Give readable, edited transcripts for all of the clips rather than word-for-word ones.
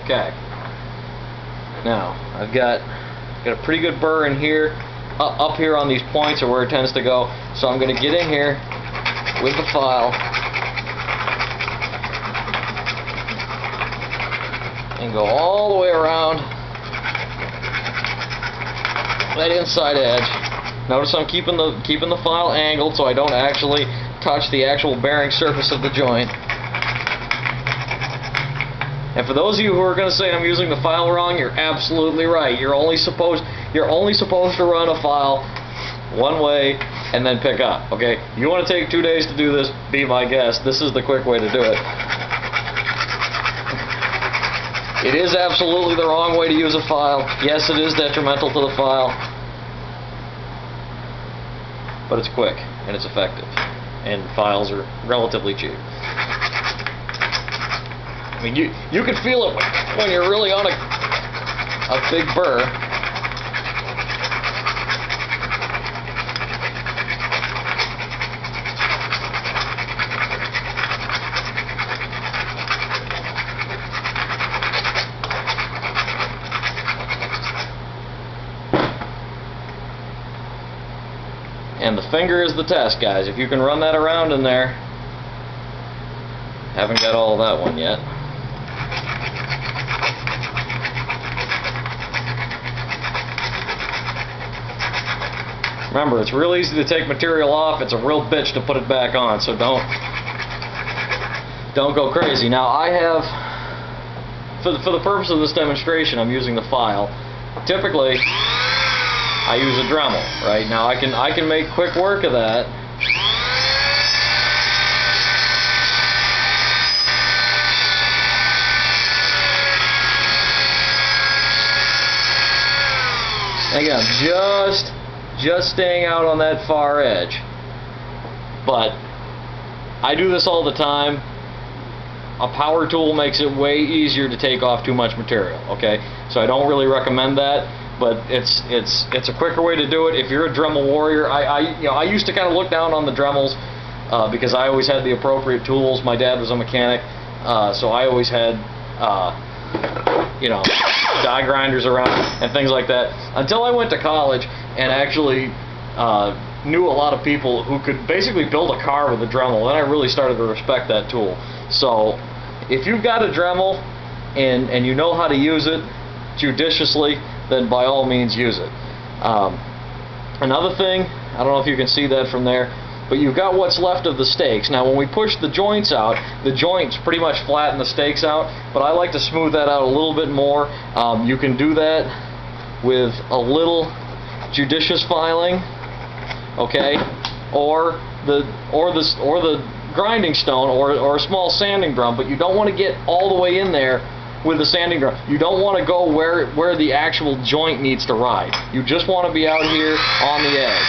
Okay. Now, I've got a pretty good burr in here, up here on these points are where it tends to go. So I'm going to get in here with the file and go all the way around that inside edge. Notice I'm keeping the file angled so I don't actually touch the actual bearing surface of the joint. And for those of you who are going to say I'm using the file wrong, you're absolutely right. You're only supposed to run a file one way and then pick up. Okay? You want to take 2 days to do this? Be my guest. This is the quick way to do it. It is absolutely the wrong way to use a file. Yes, it is detrimental to the file, but it's quick and it's effective, and files are relatively cheap. I mean, you can feel it when you're really on a big burr. And the finger is the test, guys. If you can run that around in there. Haven't got all of that one yet. Remember, it's real easy to take material off. It's a real bitch to put it back on, so don't go crazy. Now, I have, for the purpose of this demonstration, I'm using the file. Typically, I use a Dremel, right? Now I can make quick work of that. Again, just staying out on that far edge. But I do this all the time. A power tool makes it way easier to take off too much material, okay? So I don't really recommend that. But it's a quicker way to do it. If you're a Dremel warrior, I used to kind of look down on the Dremels because I always had the appropriate tools. My dad was a mechanic, so I always had die grinders around and things like that. Until I went to college and actually knew a lot of people who could basically build a car with a Dremel. Then I really started to respect that tool. So if you've got a Dremel and you know how to use it judiciously, then by all means use it. Another thing, I don't know if you can see that from there, but you've got what's left of the stakes. Now when we push the joints out, the joints pretty much flatten the stakes out, but I like to smooth that out a little bit more. You can do that with a little judicious filing, okay, or the grinding stone, or a small sanding drum, but you don't want to get all the way in there with the sanding drum. You don't want to go where the actual joint needs to ride. You just want to be out here on the edge.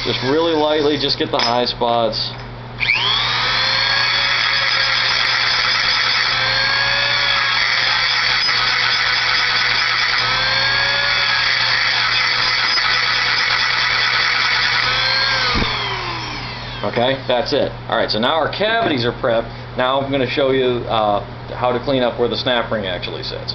Just really lightly, just get the high spots. Okay, that's it. Alright, so now our cavities are prepped. Now I'm going to show you how to clean up where the snap ring actually sits.